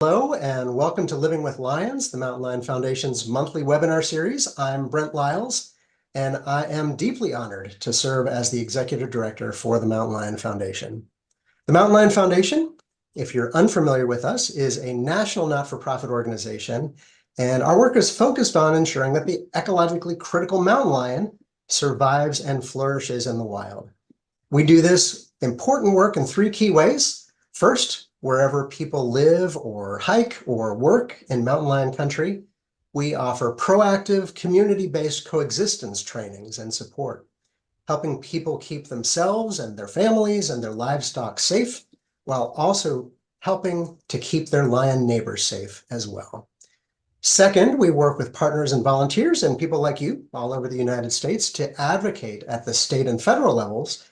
Hello, and welcome to Living with Lions, the Mountain Lion Foundation's monthly webinar series. I'm Brent Lyles, and I am deeply honored to serve as the Executive Director for the Mountain Lion Foundation. The Mountain Lion Foundation, if you're unfamiliar with us, is a national not-for-profit organization, and our work is focused on ensuring that the ecologically critical mountain lion survives and flourishes in the wild. We do this important work in three key ways. First, wherever people live or hike or work in mountain lion country, we offer proactive community-based coexistence trainings and support, helping people keep themselves and their families and their livestock safe, while also helping to keep their lion neighbors safe as well. Second, we work with partners and volunteers and people like you all over the United States to advocate at the state and federal levels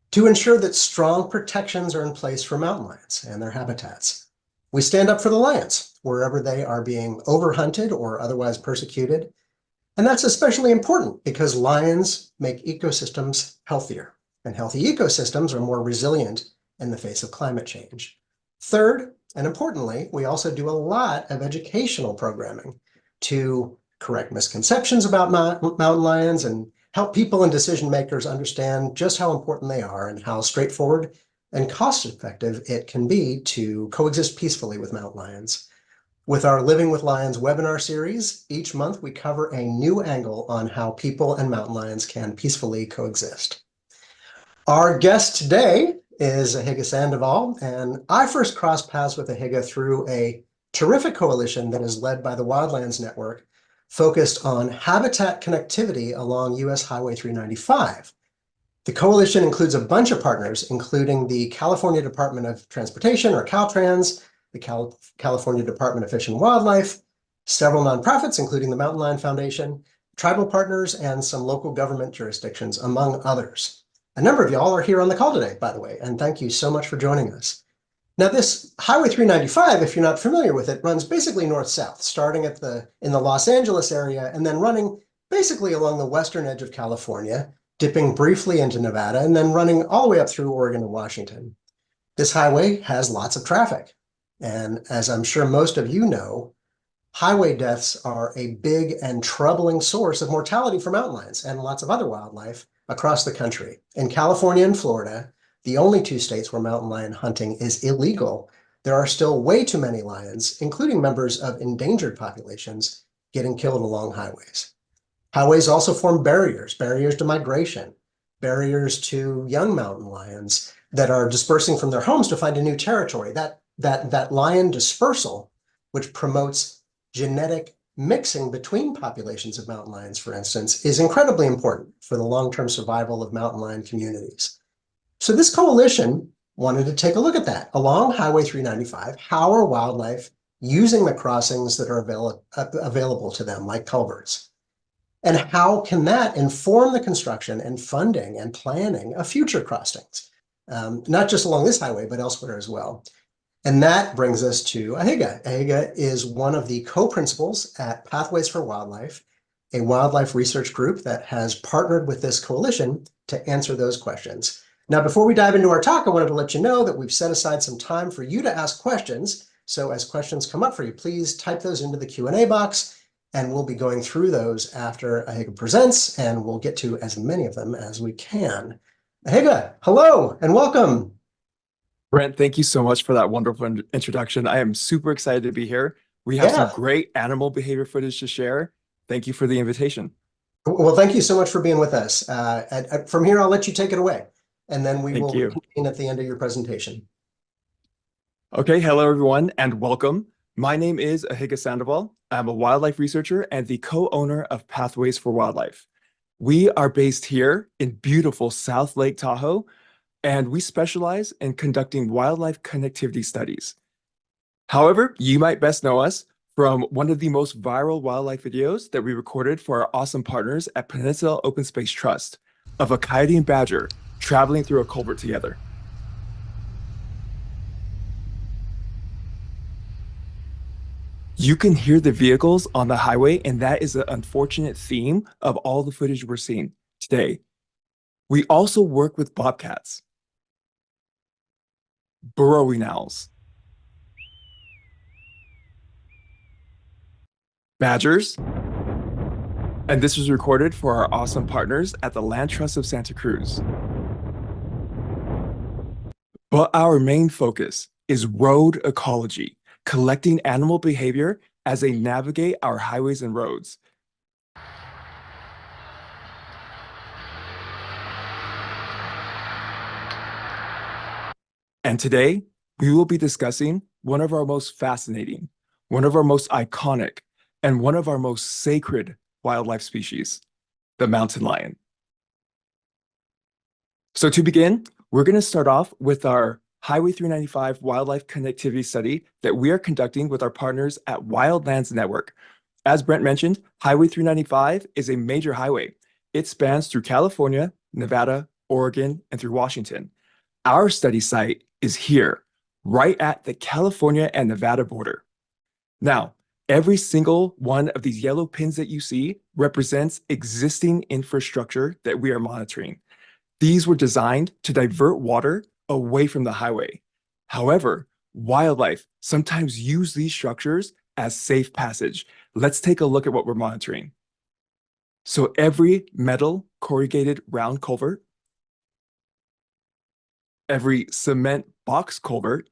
to ensure that strong protections are in place for mountain lions and their habitats. We stand up for the lions wherever they are being overhunted or otherwise persecuted. And that's especially important because lions make ecosystems healthier, and healthy ecosystems are more resilient in the face of climate change. Third, and importantly, we also do a lot of educational programming to correct misconceptions about mountain lions and help people and decision makers understand just how important they are and how straightforward and cost-effective it can be to coexist peacefully with mountain lions. With our Living with Lions webinar series, each month we cover a new angle on how people and mountain lions can peacefully coexist. Our guest today is Ahíga Sandoval, and I first crossed paths with Ahíga through a terrific coalition that is led by the Wildlands Network, focused on habitat connectivity along US Highway 395. The coalition includes a bunch of partners, including the California Department of Transportation, or Caltrans, the California Department of Fish and Wildlife, several nonprofits, including the Mountain Lion Foundation, tribal partners, and some local government jurisdictions, among others. A number of y'all are here on the call today, by the way, and thank you so much for joining us. Now, this Highway 395, if you're not familiar with it, runs basically north-south, starting in the Los Angeles area and then running basically along the western edge of California, dipping briefly into Nevada, and then running all the way up through Oregon and Washington. This highway has lots of traffic. And as I'm sure most of you know, highway deaths are a big and troubling source of mortality for mountain lions and lots of other wildlife across the country. In California and Florida, the only two states where mountain lion hunting is illegal, there are still way too many lions, including members of endangered populations, getting killed along highways. Highways also form barriers to migration, barriers to young mountain lions that are dispersing from their homes to find a new territory. That lion dispersal, which promotes genetic mixing between populations of mountain lions, for instance, is incredibly important for the long-term survival of mountain lion communities. So this coalition wanted to take a look at that. Along Highway 395, how are wildlife using the crossings that are available to them, like culverts? And how can that inform the construction and funding and planning of future crossings, not just along this highway, but elsewhere as well? And that brings us to Ahíga. Ahíga is one of the co-principals at Pathways for Wildlife, a wildlife research group that has partnered with this coalition to answer those questions. Now, before we dive into our talk, I wanted to let you know that we've set aside some time for you to ask questions. So as questions come up for you, please type those into the Q&A box, and we'll be going through those after Ahíga presents, and we'll get to as many of them as we can. Ahíga, hello and welcome. Brent, thank you so much for that wonderful introduction. I am super excited to be here. We have some great animal behavior footage to share. Thank you for the invitation. Well, thank you so much for being with us. From here, I'll let you take it away, and then we will convene at the end of your presentation. Okay, hello everyone, and welcome. My name is Ahíga Sandoval. I'm a wildlife researcher and the co-owner of Pathways for Wildlife. We are based here in beautiful South Lake Tahoe, and we specialize in conducting wildlife connectivity studies. However, you might best know us from one of the most viral wildlife videos that we recorded for our awesome partners at Peninsula Open Space Trust of a coyote and badger traveling through a culvert together. You can hear the vehicles on the highway, and that is the unfortunate theme of all the footage we're seeing today. We also work with bobcats, burrowing owls, badgers, and this was recorded for our awesome partners at the Land Trust of Santa Cruz. But our main focus is road ecology, collecting animal behavior as they navigate our highways and roads. And today, we will be discussing one of our most fascinating, one of our most iconic, and one of our most sacred wildlife species, the mountain lion. So to begin, we're going to start off with our Highway 395 wildlife connectivity study that we are conducting with our partners at Wildlands Network. As Brent mentioned, Highway 395 is a major highway. It spans through California, Nevada, Oregon, and through Washington. Our study site is here, right at the California and Nevada border. Now, every single one of these yellow pins that you see represents existing infrastructure that we are monitoring. These were designed to divert water away from the highway. However, wildlife sometimes use these structures as safe passage. Let's take a look at what we're monitoring. So every metal corrugated round culvert, every cement box culvert,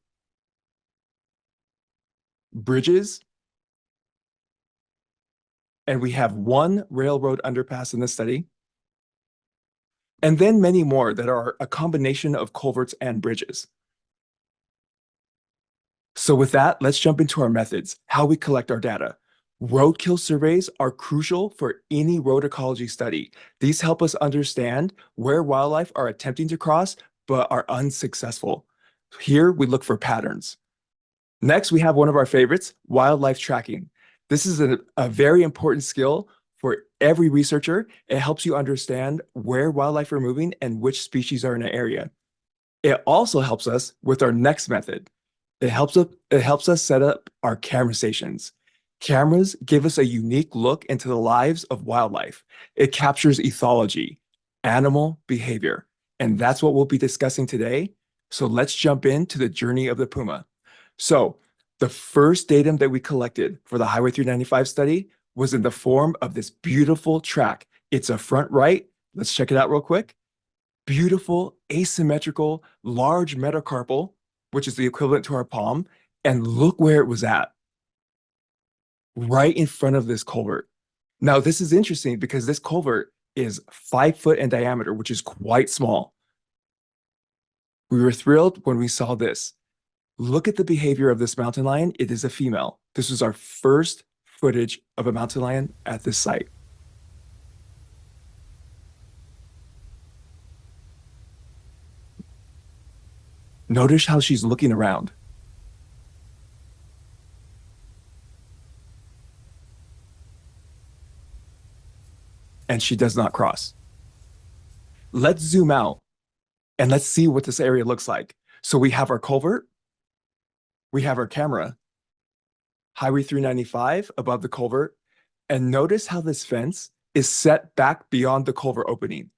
bridges, and we have one railroad underpass in the study, and then many more that are a combination of culverts and bridges. So with that, let's jump into our methods, how we collect our data. Roadkill surveys are crucial for any road ecology study. These help us understand where wildlife are attempting to cross but are unsuccessful. Here we look for patterns. Next, we have one of our favorites, wildlife tracking. This is a very important skill for every researcher. It helps you understand where wildlife are moving and which species are in an area. It also helps us with our next method. It helps us set up our camera stations. Cameras give us a unique look into the lives of wildlife. It captures ethology, animal behavior, and that's what we'll be discussing today. So let's jump into the journey of the puma. So the first datum that we collected for the Highway 395 study was in the form of this beautiful track. It's a front right. Let's check it out real quick. Beautiful, asymmetrical, large metacarpal, which is the equivalent to our palm. And look where it was at, right in front of this culvert. Now, this is interesting because this culvert is 5 foot in diameter, which is quite small. We were thrilled when we saw this. Look at the behavior of this mountain lion. It is a female. This was our first footage of a mountain lion at this site. Notice how she's looking around. And she does not cross. Let's zoom out and let's see what this area looks like. So we have our culvert, we have our camera, Highway 395 above the culvert, and notice how this fence is set back beyond the culvert opening.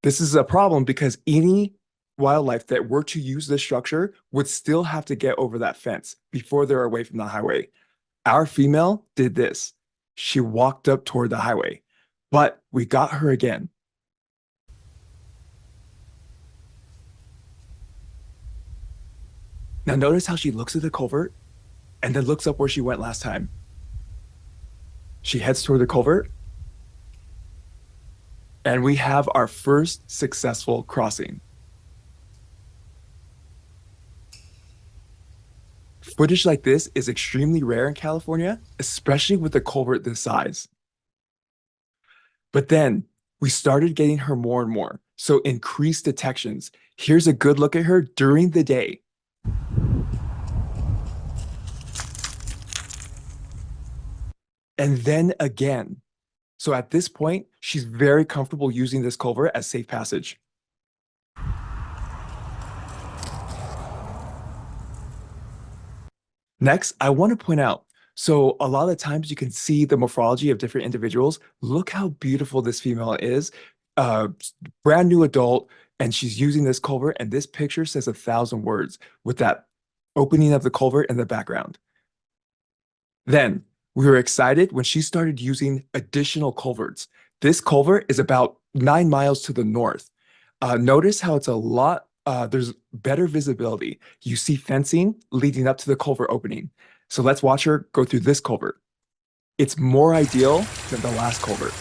This is a problem because any wildlife that were to use this structure would still have to get over that fence before they're away from the highway. Our female did this. She walked up toward the highway, but we got her again. Now notice how she looks at the culvert and then looks up where she went last time. She heads toward the culvert, and we have our first successful crossing. Footage like this is extremely rare in California, especially with a culvert this size. But then we started getting her more and more, so increased detections. Here's a good look at her during the day. And then again. So at this point, she's very comfortable using this culvert as safe passage. Next, I want to point out, so a lot of times you can see the morphology of different individuals. Look how beautiful this female is. Brand new adult, and she's using this culvert, and this picture says 1,000 words with that opening of the culvert in the background. Then We were excited when she started using additional culverts. This culvert is about 9 miles to the north. Notice how it's a lot, there's better visibility. You see fencing leading up to the culvert opening. So let's watch her go through this culvert. It's more ideal than the last culvert.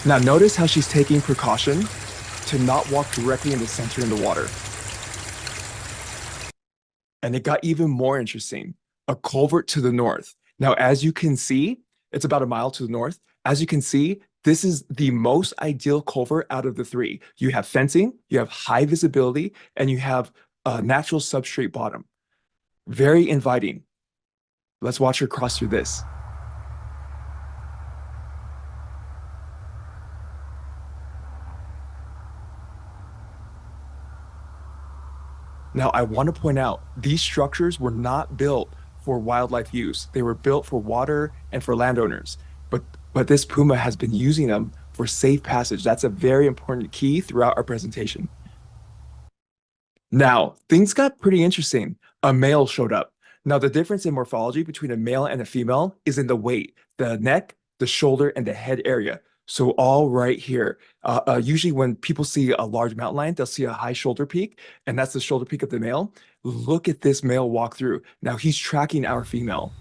Now notice how she's taking precaution to not walk directly in the center in the water. And it got even more interesting. A culvert to the north. Now, as you can see, it's about a mile to the north. As you can see, this is the most ideal culvert out of the three. You have fencing, you have high visibility, and you have a natural substrate bottom. Very inviting. Let's watch her cross through this. Now, I want to point out, these structures were not built for wildlife use. They were built for water and for landowners. But this puma has been using them for safe passage. That's a very important key throughout our presentation. Now, things got pretty interesting. A male showed up. Now, the difference in morphology between a male and a female is in the weight, the neck, the shoulder, and the head area. So all right here. Usually when people see a large mountain lion, they'll see a high shoulder peak, and that's the shoulder peak of the male. Look at this male walk through. Now he's tracking our female.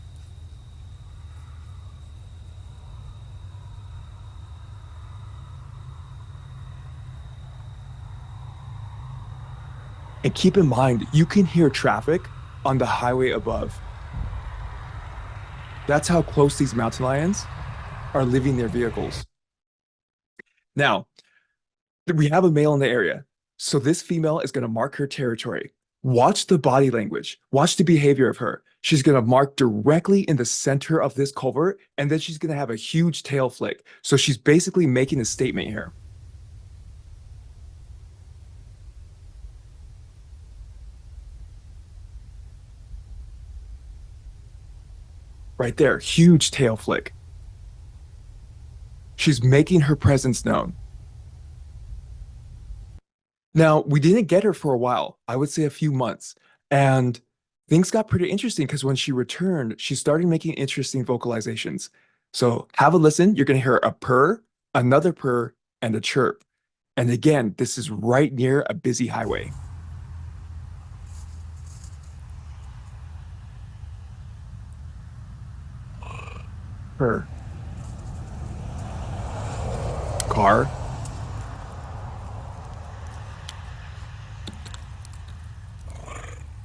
And keep in mind, you can hear traffic on the highway above. That's how close these mountain lions are leaving their vehicles. Now, we have a male in the area. So this female is going to mark her territory. Watch the body language. Watch the behavior of her. She's going to mark directly in the center of this culvert, and then she's going to have a huge tail flick. So she's basically making a statement here. Right there, huge tail flick. She's making her presence known. Now, we didn't get her for a while, I would say a few months, and things got pretty interesting because when she returned, she started making interesting vocalizations. So have a listen. You're going to hear a purr, another purr, and a chirp. And again, this is right near a busy highway. Purr. Car.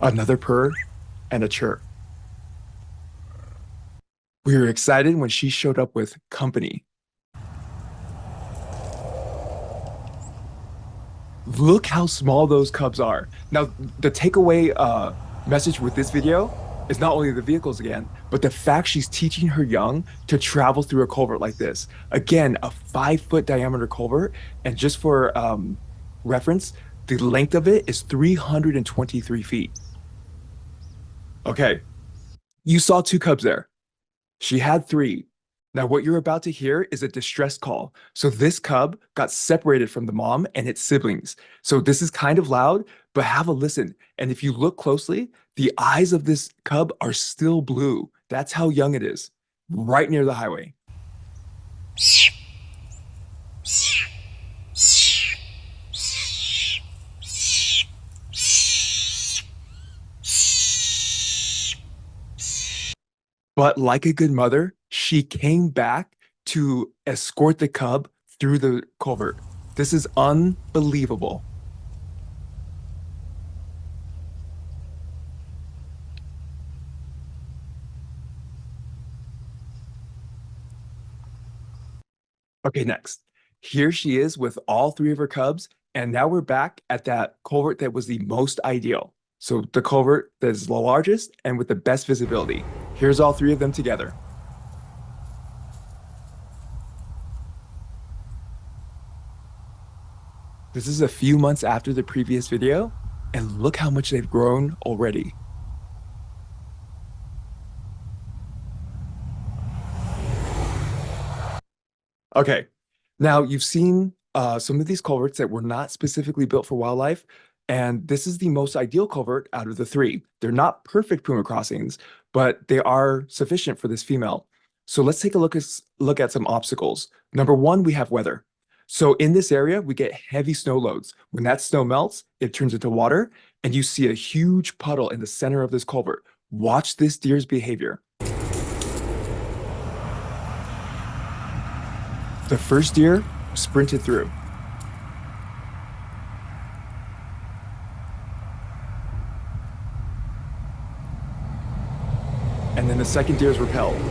Another purr and a chirp. We were excited when she showed up with company. Look how small those cubs are. Now, the takeaway message with this video is not only the vehicles again, but the fact she's teaching her young to travel through a culvert like this. Again, a 5-foot diameter culvert. And just for reference, the length of it is 323 feet. Okay, you saw 2 cubs there. She had 3. Now, what you're about to hear is a distress call. So this cub got separated from the mom and its siblings. So this is kind of loud, but have a listen. And if you look closely, the eyes of this cub are still blue. That's how young it is, right near the highway. But like a good mother, she came back to escort the cub through the culvert. This is unbelievable. Okay, next. Here she is with all 3 of her cubs, and now we're back at that culvert that was the most ideal. So the culvert that is the largest and with the best visibility. Here's all 3 of them together. This is a few months after the previous video, and look how much they've grown already. Okay, now you've seen some of these culverts that were not specifically built for wildlife, And this is the most ideal culvert out of the three. They're not perfect Puma crossings, but they are sufficient for this female. So let's take a look at some obstacles. Number one, we have weather. So in this area, we get heavy snow loads. When that snow melts, it turns into water, and you see a huge puddle in the center of this culvert. Watch this deer's behavior. The first deer sprinted through. And then the second deer is repelled.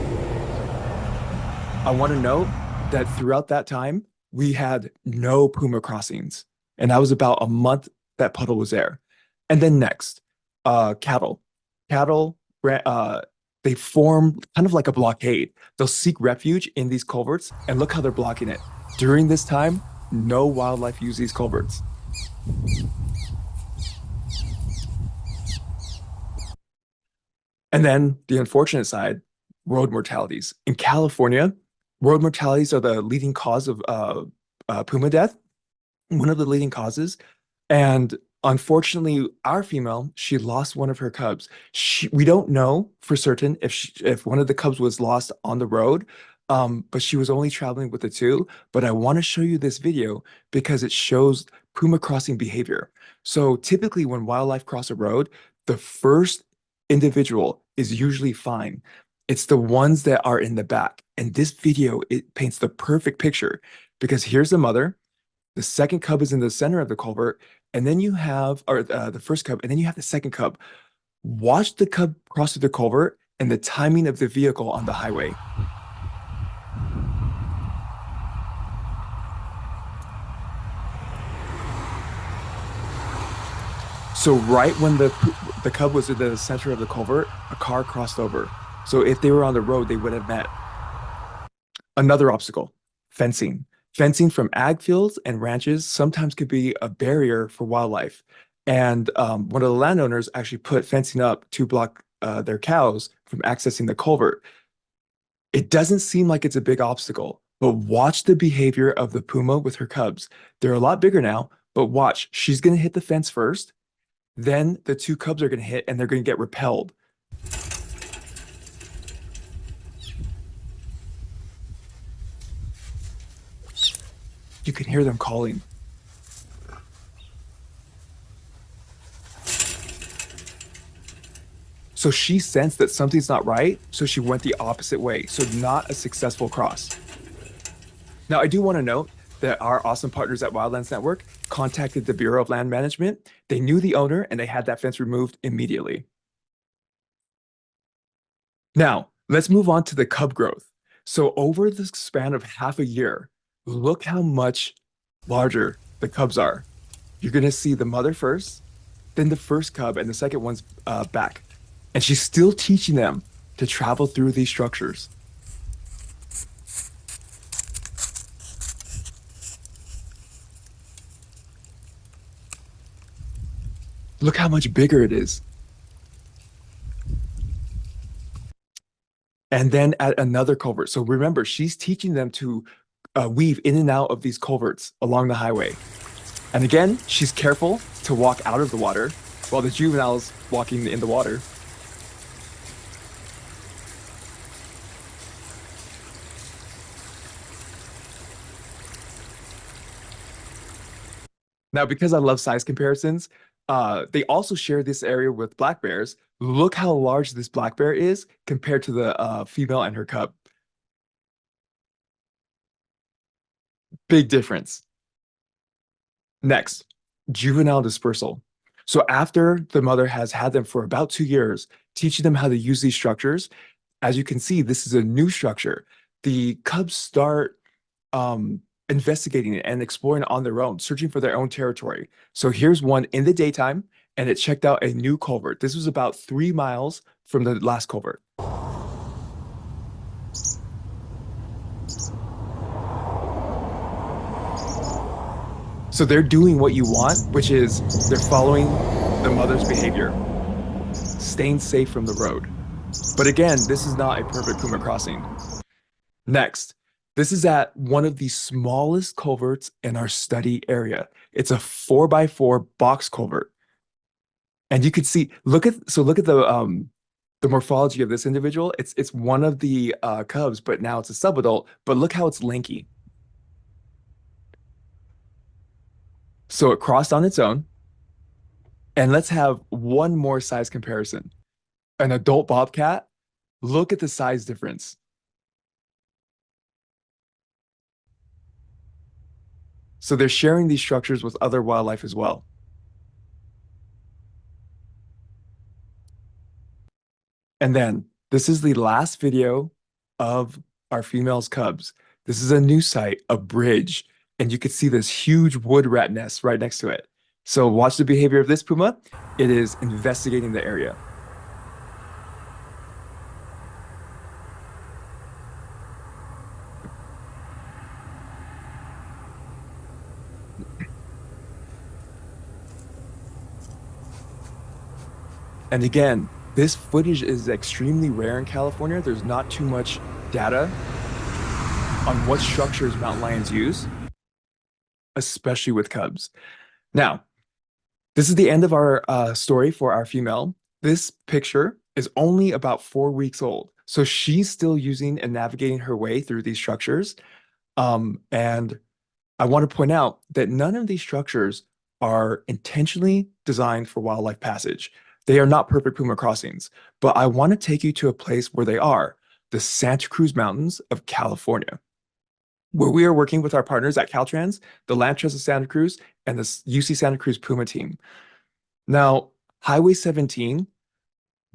I want to note that throughout that time, we had no Puma crossings. And that was about a month that puddle was there. And then next, cattle. Cattle, they form kind of like a blockade. They'll seek refuge in these culverts, and look how they're blocking it. During this time, no wildlife use these culverts. And then the unfortunate side, road mortalities. In California, road mortalities are the leading cause of Puma death, one of the leading causes. And unfortunately, our female, she lost one of her cubs. We don't know for certain if one of the cubs was lost on the road, but she was only traveling with the two. But I want to show you this video because it shows Puma crossing behavior. So typically when wildlife cross a road, the first individual is usually fine. It's the ones that are in the back. And this video, it paints the perfect picture because here's the mother. The second cub is in the center of the culvert, and then you have, or the first cub, and then you have the second cub. Watch the cub cross through the culvert and the timing of the vehicle on the highway. So right when the cub was in the center of the culvert, a car crossed over. So if they were on the road, they would have met. Another obstacle, fencing. Fencing from ag fields and ranches sometimes could be a barrier for wildlife. And one of the landowners actually put fencing up to block their cows from accessing the culvert. It doesn't seem like it's a big obstacle, but watch the behavior of the Puma with her cubs. They're a lot bigger now, but watch, she's going to hit the fence first. Then the two cubs are going to hit and they're going to get repelled. You can hear them calling. So she sensed that something's not right, so she went the opposite way. So not a successful cross. Now, I do want to note that our awesome partners at Wildlands Network contacted the Bureau of Land Management. They knew the owner and they had that fence removed immediately. Now, let's move on to the cub growth. So over the span of half a year, look how much larger the cubs are. You're going to see the mother first, then the first cub, and the second one's back. And she's still teaching them to travel through these structures. Look how much bigger it is. And then at another culvert. So remember, she's teaching them to weave in and out of these culverts along the highway. And again, she's careful to walk out of the water while the juvenile's walking in the water. Now, because I love size comparisons, they also share this area with black bears. Look how large this black bear is compared to the female and her cub. Big difference. Next, juvenile dispersal. So after the mother has had them for about 2 years, teaching them how to use these structures, as you can see, this is a new structure. The cubs start investigating it and exploring on their own, searching for their own territory. So here's one in the daytime, and it checked out a new culvert. This was about 3 miles from the last culvert. So they're doing what you want, which is they're following the mother's behavior, staying safe from the road. But again, this is not a perfect Puma crossing. Next, This is at one of the smallest culverts in our study area. It's a 4x4 box culvert. And you could see, look at the morphology of this individual. It's one of the cubs, but now it's a subadult, but look how it's lanky. So it crossed on its own. And let's have one more size comparison. An adult bobcat, look at the size difference. So they're sharing these structures with other wildlife as well. And then this is the last video of our female's cubs. This is a new site, a bridge, and you can see this huge wood rat nest right next to it. So watch the behavior of this puma. It is investigating the area. And again, this footage is extremely rare in California. There's not too much data on what structures mountain lions use, especially with cubs. Now, this is the end of our story for our female. This picture is only about 4 weeks old. So she's still using and navigating her way through these structures. And I want to point out that none of these structures are intentionally designed for wildlife passage. They are not perfect puma crossings, but I want to take you to a place where they are, the Santa Cruz Mountains of California, where we are working with our partners at Caltrans, the Land Trust of Santa Cruz, and the UC Santa Cruz Puma team. Now, Highway 17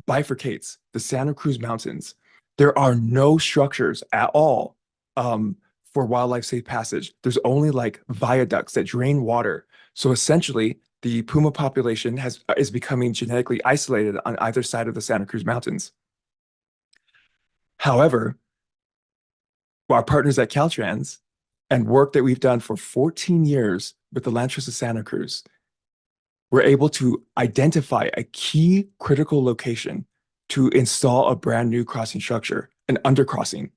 bifurcates the Santa Cruz Mountains. There are no structures at all for wildlife safe passage. There's only like viaducts that drain water. So essentially, the puma population is becoming genetically isolated on either side of the Santa Cruz Mountains. However, our partners at Caltrans and work that we've done for 14 years with the Land Trust of Santa Cruz, we're able to identify a key critical location to install a brand new crossing structure, an undercrossing.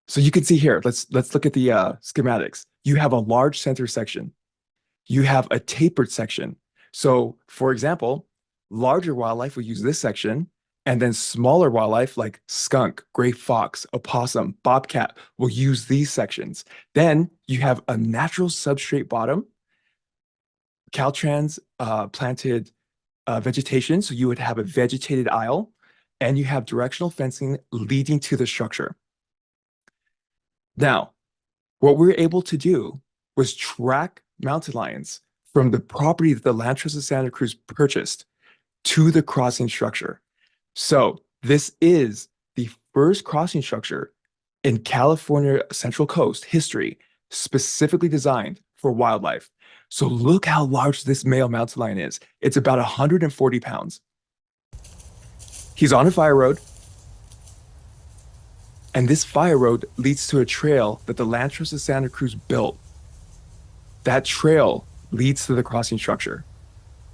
So you can see here, let's look at the schematics. You have a large center section. You have a tapered section. So for example, larger wildlife will use this section, and then smaller wildlife like skunk, gray fox, opossum, bobcat will use these sections. Then you have a natural substrate bottom, Caltrans planted vegetation, so you would have a vegetated aisle, and you have directional fencing leading to the structure. Now, what we were able to do was track mountain lions from the property that the Land Trust of Santa Cruz purchased to the crossing structure. So this is the first crossing structure in California Central Coast history, specifically designed for wildlife. So look how large this male mountain lion is. It's about 140 pounds. He's on a fire road. And this fire road leads to a trail that the Land Trust of Santa Cruz built. That trail leads to the crossing structure.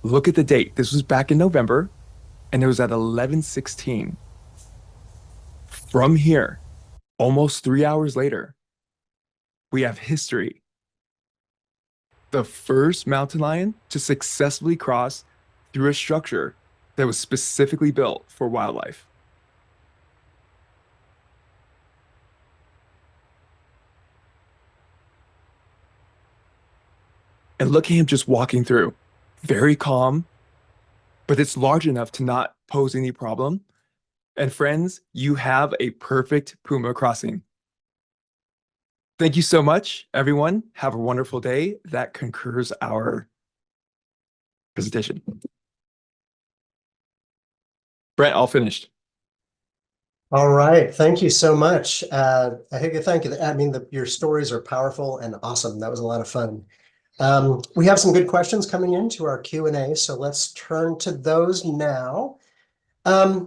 Look at the date. This was back in November, and it was at 11:16. From here, almost 3 hours later, we have history. The first mountain lion to successfully cross through a structure that was specifically built for wildlife. And look at him just walking through, very calm, but it's large enough to not pose any problem. And friends, you have a perfect puma crossing. Thank you so much, everyone. Have a wonderful day. That concludes our presentation. Brent, all finished. All right, thank you so much. Ahíga, thank you. I mean, your stories are powerful and awesome. That was a lot of fun. We have some good questions coming into our Q&A, so let's turn to those now.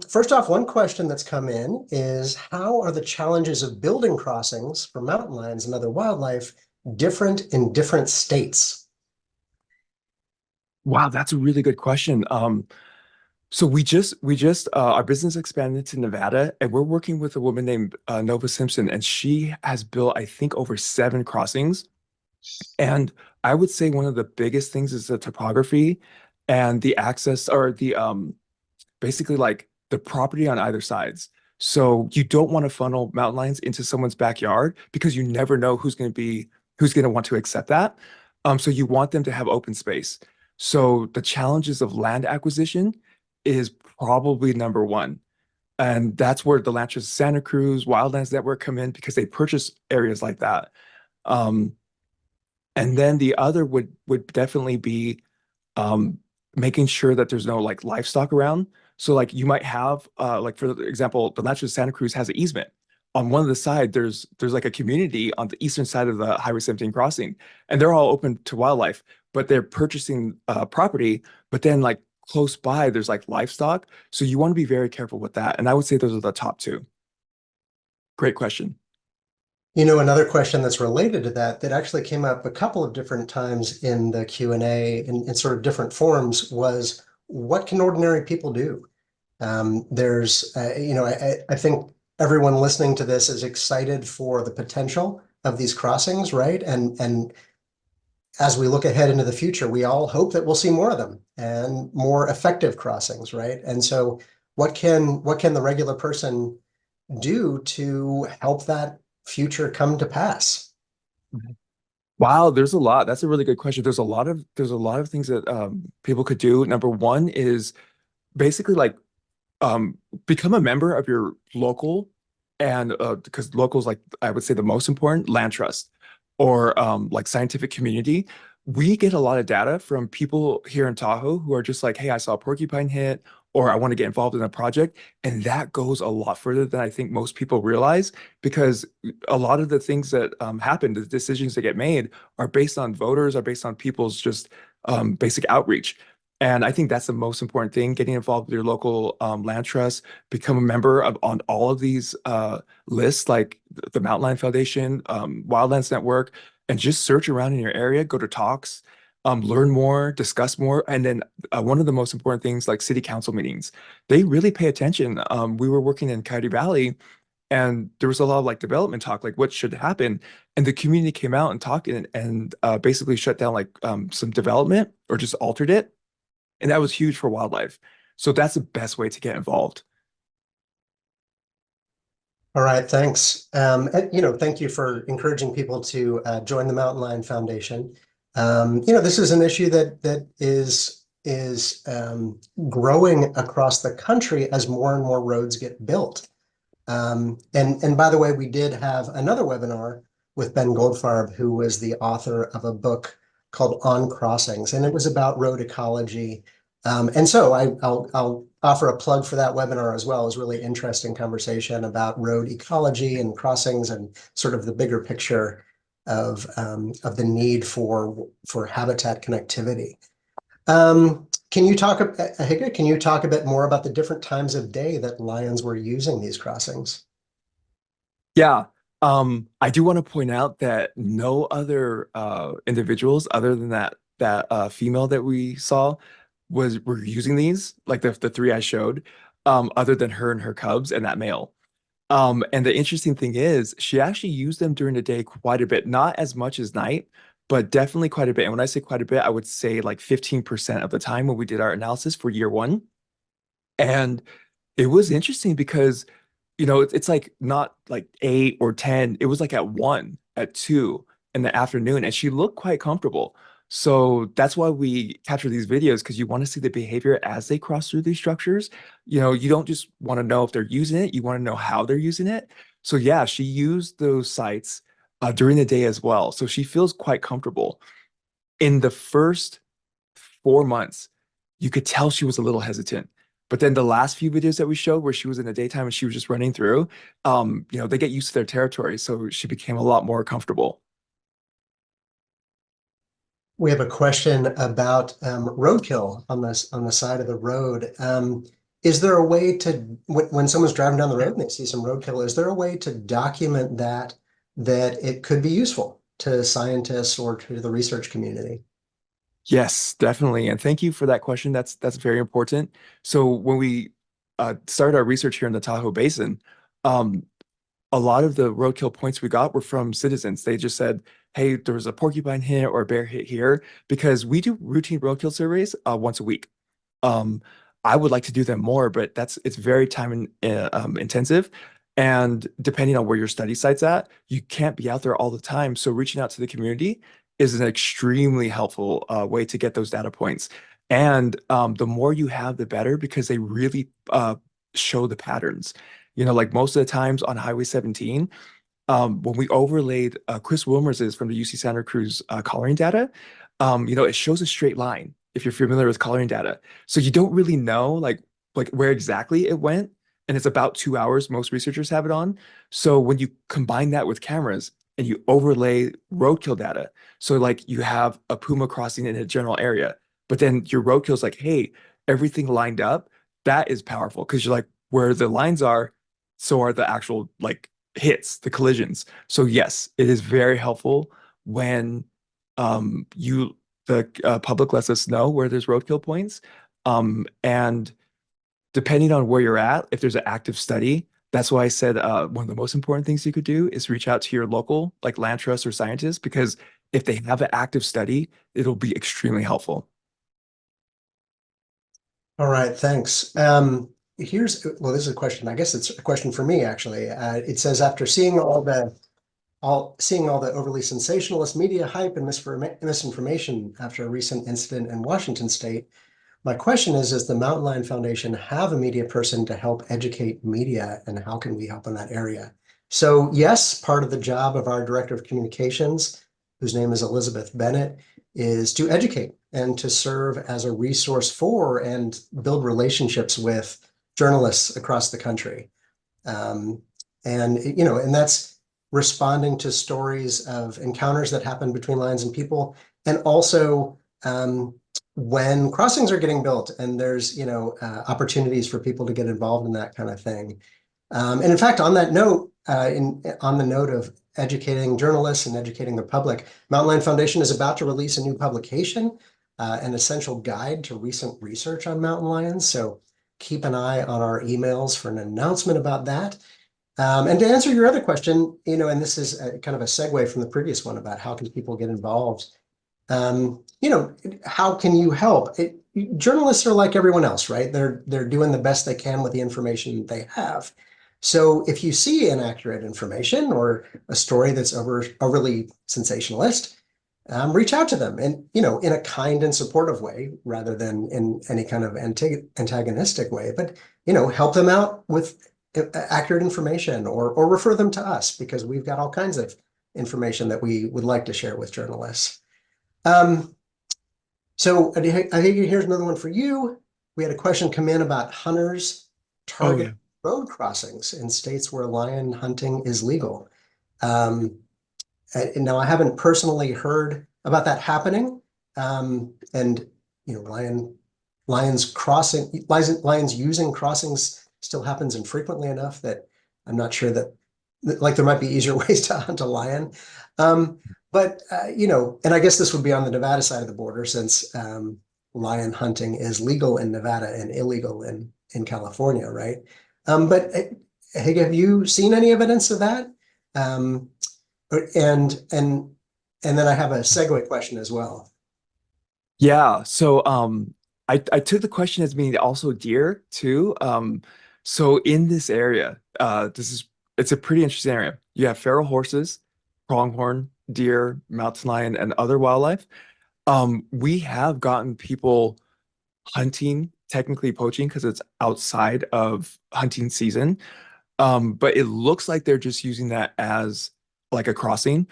First off, one question that's come in is, how are the challenges of building crossings for mountain lions and other wildlife different in different states? Wow, that's a really good question. So our business expanded to Nevada, and we're working with a woman named Nova Simpson, and she has built, I think, over 7 crossings. And I would say one of the biggest things is the topography and the access, or the basically like the property on either sides. So you don't want to funnel mountain lions into someone's backyard because you never know who's going to want to accept that. So you want them to have open space. So the challenges of land acquisition is probably number one. And that's where the Lanchas Santa Cruz Wildlands Network come in because they purchase areas like that. Um, and then the other would definitely be um, making sure that there's no like livestock around. So like you might have like for example, the Lancha Santa Cruz has an easement. On one of the side, there's like a community on the eastern side of the Highway 17 crossing, and they're all open to wildlife, but they're purchasing property. But then like close by, there's like livestock. So you want to be very careful with that. And I would say those are the top two. Great question. Another question that's related to that that actually came up a couple of different times in the Q&A in sort of different forms was, what can ordinary people do? I think everyone listening to this is excited for the potential of these crossings, right? And as we look ahead into the future, we all hope that we'll see more of them and more effective crossings, right? And so what can the regular person do to help that future come to pass? Wow, there's a lot. That's a really good question. There's a lot of things that people could do. Number one is basically like um become a member of your local, and because locals, like I would say the most important, land trust or like scientific community. We get a lot of data from people here in Tahoe who are just like, hey, I saw a porcupine hit, or I want to get involved in a project. And that goes a lot further than I think most people realize, because a lot of the things that happen, the decisions that get made are based on voters, are based on people's just basic outreach. And I think that's the most important thing, getting involved with your local land trust, become a member of on all of these lists, like the Mountain Lion Foundation, Wildlands Network, and just search around in your area, go to talks, learn more, discuss more. And then one of the most important things, like city council meetings, they really pay attention. We were working in Coyote Valley, and there was a lot of like development talk, like what should happen. And the community came out and talked, and basically shut down like some development or just altered it, and that was huge for wildlife. So that's the best way to get involved. All right, thanks. Thank you for encouraging people to join the Mountain Lion Foundation. This is an issue that is growing across the country as more and more roads get built. And by the way, we did have another webinar with Ben Goldfarb, who was the author of a book called On Crossings, and it was about road ecology. And so I'll offer a plug for that webinar as well. It was a really interesting conversation about road ecology and crossings and sort of the bigger picture of the need for habitat connectivity. Can you talk, Ahíga, can you talk a bit more about the different times of day that lions were using these crossings? Yeah. I do want to point out that no other individuals other than that female that we saw were using these, like the three I showed, other than her and her cubs and that male. And the interesting thing is she actually used them during the day quite a bit, not as much as night, but definitely quite a bit. And when I say quite a bit, I would say like 15% of the time when we did our analysis for year one. And it was interesting because, it's like not like 8 or 10. It was like at 1, at 2 in the afternoon, and she looked quite comfortable. So that's why we capture these videos, because you want to see the behavior as they cross through these structures. You don't just want to know if they're using it, you want to know how they're using it. So yeah, she used those sites during the day as well. So she feels quite comfortable. In the first 4 months, you could tell she was a little hesitant. But then the last few videos that we showed where she was in the daytime and she was just running through, they get used to their territory. So she became a lot more comfortable. We have a question about roadkill on the side of the road. Is there a way to, when someone's driving down the road and they see some roadkill, is there a way to document that it could be useful to scientists or to the research community? Yes, definitely. And thank you for that question. That's very important. So when we started our research here in the Tahoe Basin, um, a lot of the roadkill points we got were from citizens. They just said, "Hey, there was a porcupine hit or a bear hit here," because we do routine roadkill surveys once a week. Um, I would like to do them more, but it's very intensive. And depending on where your study site's at, you can't be out there all the time. So reaching out to the community is an extremely helpful way to get those data points. And the more you have, the better, because they really show the patterns. Like most of the times on Highway 17, when we overlaid Chris Wilmers's from the UC Santa Cruz collaring data, it shows a straight line if you're familiar with collaring data. So you don't really know like where exactly it went, and it's about 2 hours. Most researchers have it on. So when you combine that with cameras and you overlay roadkill data, so like you have a Puma crossing in a general area, but then your roadkill is like, hey, everything lined up. That is powerful because you're like where the lines are, so are the actual like hits, the collisions. So yes, it is very helpful when you the public lets us know where there's roadkill points. And depending on where you're at, if there's an active study, that's why I said one of the most important things you could do is reach out to your local like land trust or scientists because if they have an active study, it'll be extremely helpful. All right, thanks. Well, this is a question. I guess it's a question for me, actually. It says, after seeing all the overly sensationalist media hype and misinformation after a recent incident in Washington state, my question is, does the Mountain Lion Foundation have a media person to help educate media, and how can we help in that area? So yes, part of the job of our Director of Communications, whose name is Elizabeth Bennett, is to educate and to serve as a resource for and build relationships with journalists across the country. Um, and that's responding to stories of encounters that happen between lions and people, and also when crossings are getting built and there's, opportunities for people to get involved in that kind of thing. And in fact, on that note, on the note of educating journalists and educating the public, Mountain Lion Foundation is about to release a new publication, an essential guide to recent research on mountain lions. So keep an eye on our emails for an announcement about that. And to answer your other question, and this is kind of a segue from the previous one about how can people get involved. How can you help? Journalists are like everyone else, right? They're doing the best they can with the information they have. So if you see inaccurate information or a story that's overly sensationalist, reach out to them, and in a kind and supportive way rather than in any kind of antagonistic way. But help them out with accurate information, or refer them to us, because we've got all kinds of information that we would like to share with journalists. Um, so I think here's another one for you. We had a question come in about hunters Oh target yeah. road crossings in states where lion hunting is legal. Um, and now I haven't personally heard about that happening. And lions using crossings still happens infrequently enough that I'm not sure that, like, there might be easier ways to hunt a lion. Um, but and I guess this would be on the Nevada side of the border, since lion hunting is legal in Nevada and illegal in California, right? But hey, have you seen any evidence of that? Um, and and and then I have a segue question as well. Yeah, so I took the question as meaning also deer too. So in this area, it's a pretty interesting area. You have feral horses, pronghorn, deer, mountain lion, and other wildlife. We have gotten people hunting, technically poaching because it's outside of hunting season. But it looks like they're just using that as like a crossing.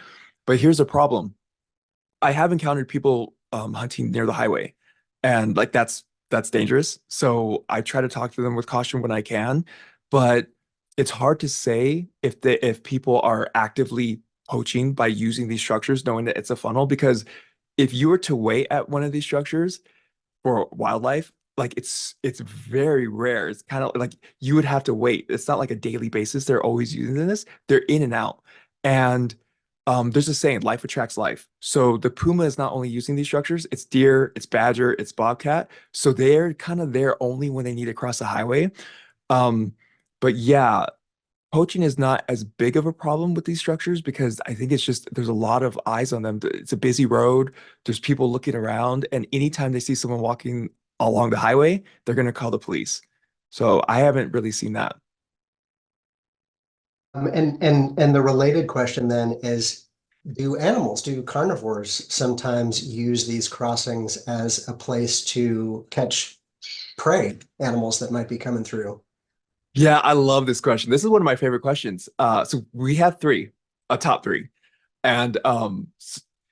But here's the problem. I have encountered people hunting near the highway, and like that's dangerous. So I try to talk to them with caution when I can, but it's hard to say if people are actively poaching by using these structures, knowing that it's a funnel. Because if you were to wait at one of these structures for wildlife, like it's very rare. It's kind of like you would have to wait. It's not like a daily basis. They're always using this. They're in and out, and there's a saying, life attracts life. So the puma is not only using these structures, it's deer, it's badger, it's bobcat. So they're kind of there only when they need to cross the highway. Um, but yeah, poaching is not as big of a problem with these structures because I think it's just there's a lot of eyes on them. It's a busy road. There's people looking around, and anytime they see someone walking along the highway, they're going to call the police. So I haven't really seen that. And the related question then is, do carnivores sometimes use these crossings as a place to catch prey animals that might be coming through? Yeah, I love this question. This is one of my favorite questions. So we have three, a top three, and so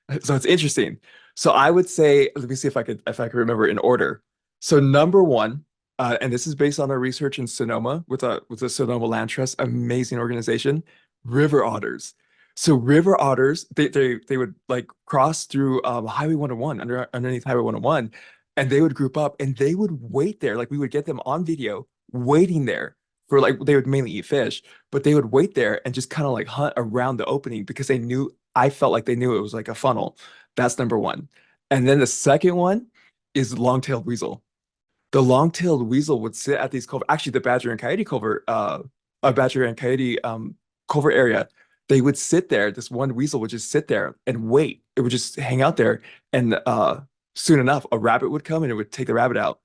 it's interesting. So I would say, let me see if I could remember in order. So number one, and this is based on our research in Sonoma with the Sonoma Land Trust, amazing organization, river otters. So river otters, they would like cross through Highway 101 underneath Highway 101, and they would group up and they would wait there. Like we would get them on video waiting there for like they would mainly eat fish, but they would wait there and just kind of like hunt around the opening because they knew I felt like they knew it was like a funnel. That's number one. And then the second one is long-tailed weasel. The long-tailed weasel would sit at these covert, actually the badger and coyote covert, a badger and coyote covert area. They would sit there. This one weasel would just sit there and wait. It would just hang out there, and soon enough, a rabbit would come and it would take the rabbit out.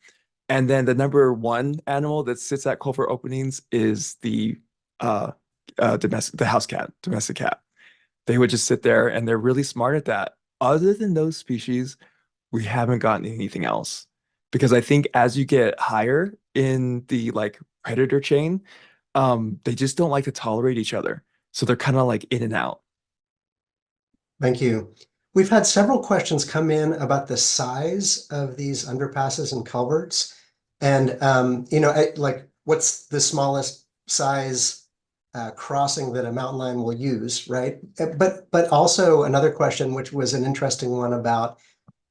And then the number one animal that sits at covert openings is uh, the house cat, domestic cat. They would just sit there and they're really smart at that. Other than those species, we haven't gotten anything else. Because I think as you get higher in the like predator chain, they just don't like to tolerate each other. So they're kind of like in and out. Thank you. We've had several questions come in about the size of these underpasses and culverts. And, like what's the smallest size crossing that a mountain lion will use, right? But also another question, which was an interesting one about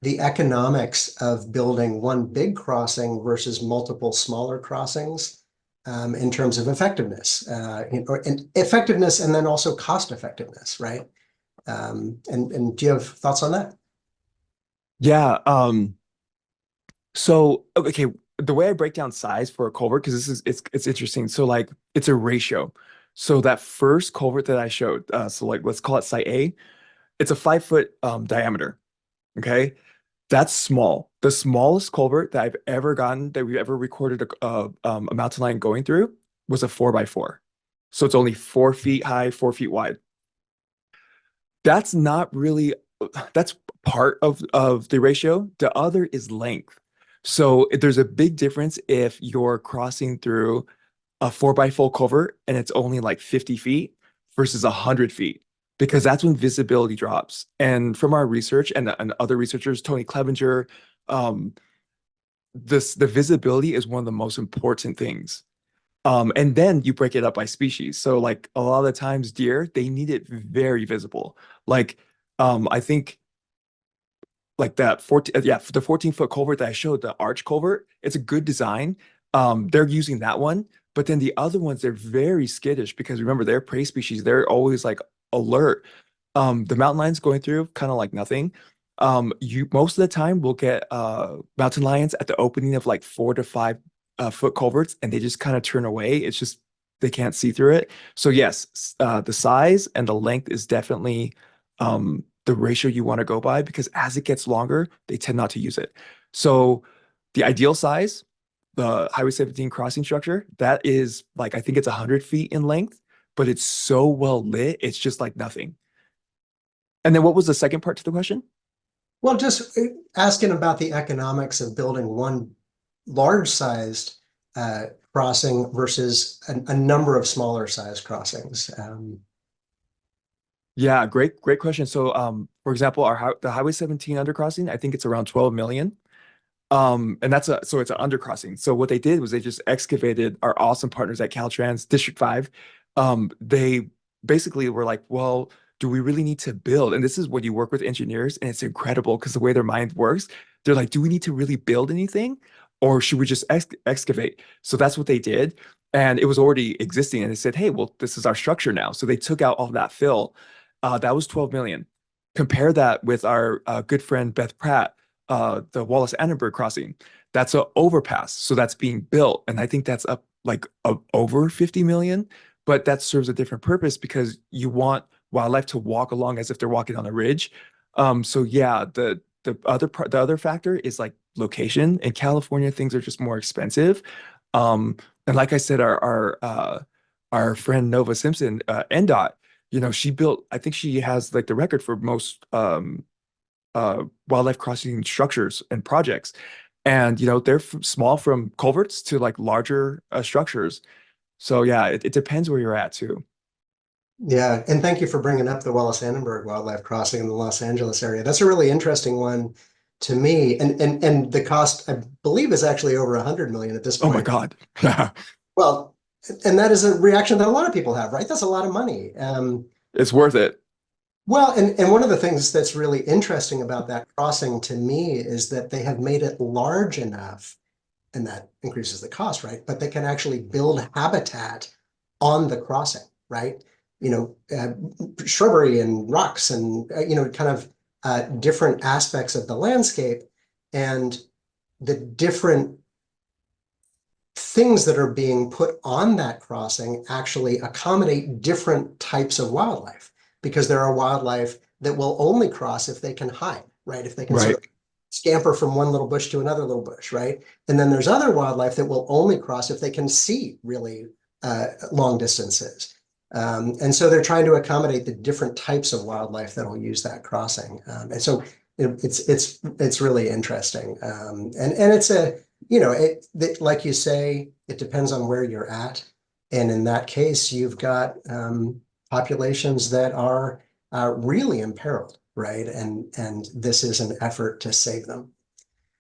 the economics of building one big crossing versus multiple smaller crossings in terms of effectiveness, and effectiveness, and then also cost effectiveness, right? And do you have thoughts on that? Yeah. So okay, the way I break down size for a culvert, because this is it's interesting. So like it's a ratio. So that first culvert that I showed, so like let's call it site A, it's a 5 foot diameter. Okay. That's small. The smallest culvert that I've ever gotten that we've ever recorded a mountain lion going through was a 4x4. So it's only 4 feet high, 4 feet wide. That's not really, that's part of the ratio. The other is length. So there's a big difference if you're crossing through a 4x4 culvert and it's only like 50 feet versus 100 feet, because that's when visibility drops. And from our research and other researchers, Tony Clevenger, um, the visibility is one of the most important things. And then you break it up by species. So like a lot of the times deer, they need it very visible. Like I think like that 14 yeah, the 14-foot culvert that I showed, the arch culvert, it's a good design. They're using that one, but then the other ones they're very skittish because remember they're prey species. They're always like alert. The mountain lions going through kind of like nothing. You most of the time will get mountain lions at the opening of like 4 to 5 foot culverts, and they just kind of turn away. It's just they can't see through it. So yes, the size and the length is definitely the ratio you want to go by because as it gets longer, they tend not to use it. So the ideal size, the Highway 17 crossing structure, that is like I think it's 100 feet in length, but it's so well lit, it's just like nothing. And then what was the second part to the question? Well, just asking about the economics of building one large-sized crossing versus a number of smaller sized crossings. Yeah, great question. So, for example, the Highway 17 undercrossing, I think it's around 12 million. And so it's an undercrossing. So what they did was they just excavated our awesome partners at Caltrans District 5. They basically were like, well, do we really need to build? And this is when you work with engineers, and it's incredible because the way their mind works, they're like, do we need to really build anything? Or should we just excavate? So that's what they did. And it was already existing. And they said, hey, well, this is our structure now. So they took out all that fill. That was 12 million. Compare that with our good friend Beth Pratt, the Wallace Annenberg crossing. That's a overpass, so that's being built, and I think that's up like over 50 million. But that serves a different purpose because you want wildlife to walk along as if they're walking on a ridge. So yeah, the other factor is like location. In California, things are just more expensive. And like I said, our friend Nova Simpson, NDOT, she built, I think she has like the record for most wildlife crossing structures and projects. And they're small from culverts to like larger structures. So yeah, it depends where you're at too. Yeah, and thank you for bringing up the Wallace Annenberg Wildlife Crossing in the Los Angeles area. That's a really interesting one to me. And the cost, I believe, is actually over 100 million at this Oh my point. God. Well, and that is a reaction that a lot of people have, right? That's a lot of money. It's worth it. Well, and one of the things that's really interesting about that crossing to me is that they have made it large enough, and that increases the cost, right? But they can actually build habitat on the crossing, right? You know, shrubbery and rocks and, kind of different aspects of the landscape and the different things that are being put on that crossing actually accommodate different types of wildlife because there are wildlife that will only cross if they can hide, right? If they can sort Right. of scamper from one little bush to another little bush, right? And then there's other wildlife that will only cross if they can see really long distances. And so they're trying to accommodate the different types of wildlife that will use that crossing. And so it's really interesting. And it's like you say, it depends on where you're at. And in that case, you've got populations that are really imperiled, right? And this is an effort to save them. Uh,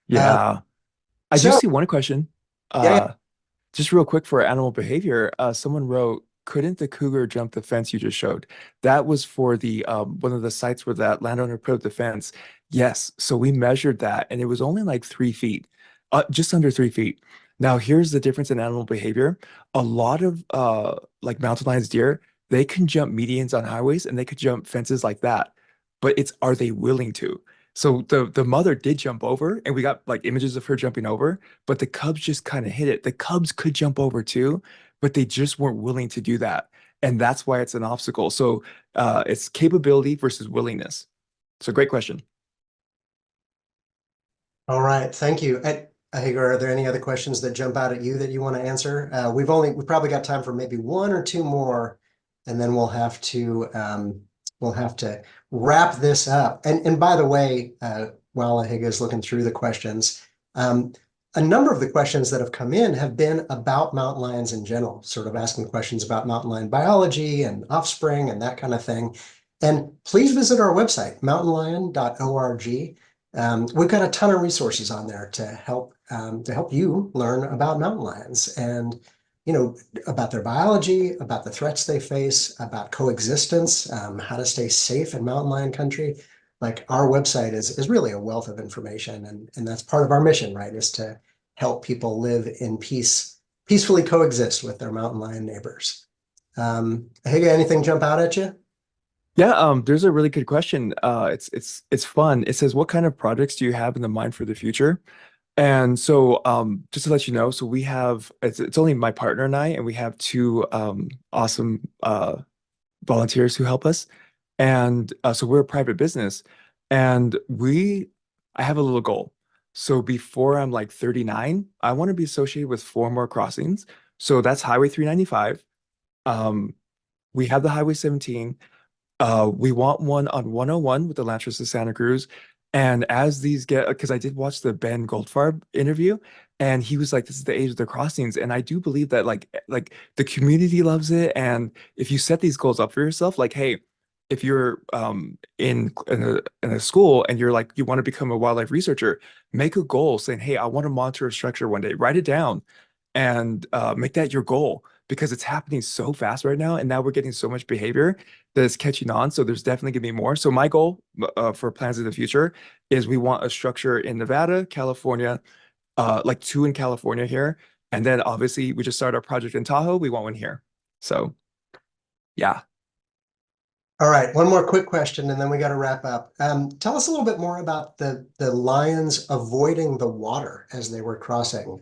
Yeah. I do so see one question. yeah, Uh, just real quick for animal behavior. Someone wrote, couldn't the cougar jump the fence you just showed? That was for the one of the sites where that landowner put up the fence. Yes. So we measured that and it was only like 3 feet, just under 3 feet. Now here's the difference in animal behavior. A lot of like mountain lions, deer, they can jump medians on highways and they could jump fences like that. But it's are they willing to? So the mother did jump over and we got like images of her jumping over, but the cubs just kind of hit it. The cubs could jump over too, but they just weren't willing to do that. And that's why it's an obstacle. So it's capability versus willingness. So great question. all right, thank you. Hagar, are there any other questions that jump out at you that you want to answer? We've probably got time for maybe one or two more, and then we'll have to wrap this up. And by the way, while Ahíga is looking through the questions, um, a number of the questions that have come in have been about mountain lions in general, sort of asking questions about mountain lion biology and offspring and that kind of thing. And please visit our website, mountainlion.org. We've got a ton of resources on there to help you learn about mountain lions and about their biology, about the threats they face, about coexistence, how to stay safe in mountain lion country. Like our website is really a wealth of information, and that's part of our mission, right? Is to help people live in peace, peacefully coexist with their mountain lion neighbors. Hey, anything jump out at you? Yeah, there's a really good question. It's fun. It says, what kind of projects do you have in the mind for the future? And so, just to let you know, so we have it's only my partner and I, and we have two awesome volunteers who help us. And so we're a private business, and I have a little goal. So before I'm like 39, I want to be associated with four more crossings. So that's Highway 395. Um, we have the Highway 17. We want one on 101 with the Lanchas to Santa Cruz. And as these get, because I did watch the Ben Goldfarb interview, and he was like, "This is the age of the crossings," and I do believe that like the community loves it. And if you set these goals up for yourself, like, hey, if you're in a school and you're like you want to become a wildlife researcher, make a goal saying, "Hey, I want to monitor a structure one day." Write it down and make that your goal because it's happening so fast right now, and now we're getting so much behavior that is catching on. So there's definitely gonna be more. So my goal for plans in the future is we want a structure in Nevada, California, like two in California here, and then obviously we just started our project in Tahoe. We want one here. So yeah, All right, one more quick question and then we got to wrap up. Tell us a little bit more about the lions avoiding the water as they were crossing.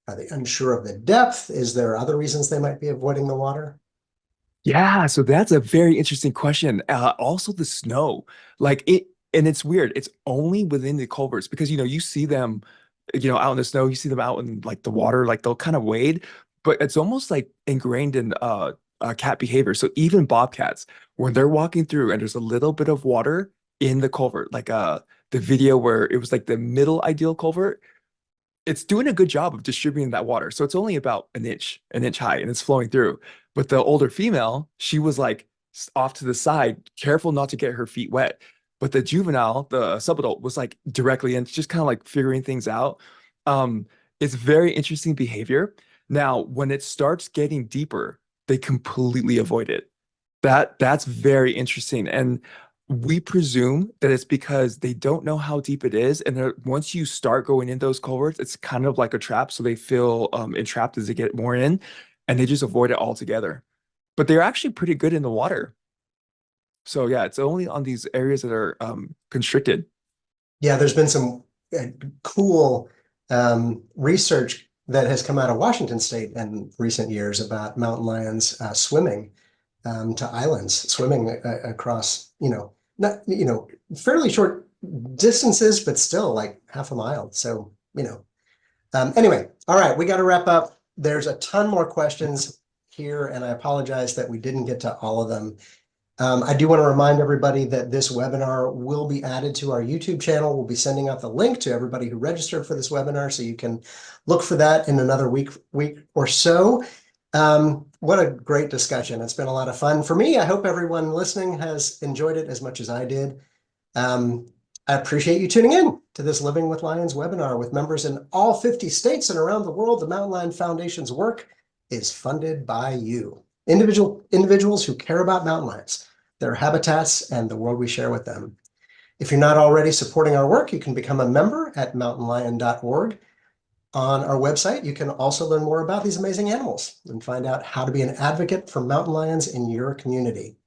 Are they unsure of the depth? Is there other reasons they might be avoiding the water? Yeah, so that's a very interesting question. Also the snow, like it, and it's weird. It's only within the culverts because you see them, out in the snow. You see them out in like the water, like they'll kind of wade, but it's almost like ingrained in cat behavior. So even bobcats, when they're walking through and there's a little bit of water in the culvert, like the video where it was like the middle ideal culvert, it's doing a good job of distributing that water. So it's only about an inch high, and it's flowing through. But the older female, she was like off to the side, careful not to get her feet wet. But the juvenile, the subadult, was like directly in, just kind of like figuring things out. Um, it's very interesting behavior. Now, when it starts getting deeper, they completely avoid it. That's very interesting. And we presume that it's because they don't know how deep it is. And once you start going in those culverts, it's kind of like a trap. So they feel entrapped as they get more in and they just avoid it altogether. But they're actually pretty good in the water. So yeah, it's only on these areas that are constricted. Yeah, there's been some cool research that has come out of Washington State in recent years about mountain lions swimming to islands, swimming across, not, fairly short distances, but still like half a mile. So, anyway, all right, we got to wrap up. There's a ton more questions here, and I apologize that we didn't get to all of them. I do want to remind everybody that this webinar will be added to our YouTube channel. We'll be sending out the link to everybody who registered for this webinar, so you can look for that in another week or so. What a great discussion. It's been a lot of fun for me. I hope everyone listening has enjoyed it as much as I did. I appreciate you tuning in to this Living with Lions webinar with members in all 50 states and around the world. The Mountain Lion Foundation's work is funded by you, individuals who care about mountain lions, their habitats, and the world we share with them. If you're not already supporting our work, you can become a member at mountainlion.org. On our website, you can also learn more about these amazing animals and find out how to be an advocate for mountain lions in your community.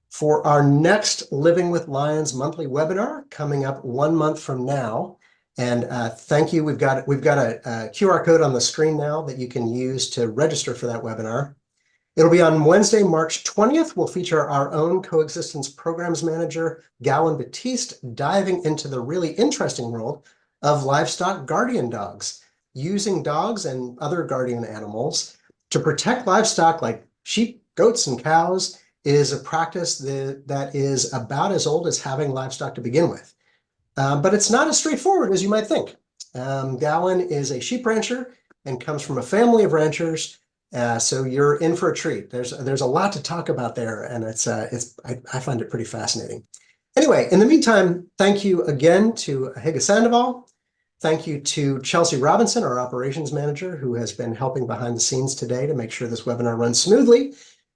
For our next Living with Lions monthly webinar coming up 1 month from now, and thank you. We've got a QR code on the screen now that you can use to register for that webinar. It'll be on Wednesday, March 20th. We'll feature our own coexistence programs manager, Gowan Batiste, diving into the really interesting world of livestock guardian dogs, using dogs and other guardian animals to protect livestock like sheep, goats, and cows is a practice that is about as old as having livestock to begin with. But it's not as straightforward as you might think. Gowan is a sheep rancher and comes from a family of ranchers. So you're in for a treat. There's a lot to talk about there, and I find it pretty fascinating. Anyway, in the meantime, thank you again to Ahíga Sandoval. Thank you to Chelsea Robinson, our operations manager, who has been helping behind the scenes today to make sure this webinar runs smoothly.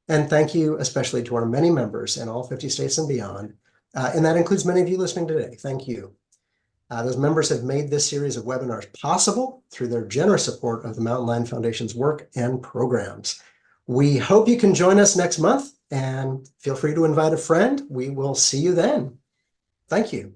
And thank you especially to our many members in all 50 states and beyond. And that includes many of you listening today. Thank you. Those members have made this series of webinars possible through their generous support of the Mountain Lion Foundation's work and programs. We hope you can join us next month, and feel free to invite a friend. We will see you then. Thank you.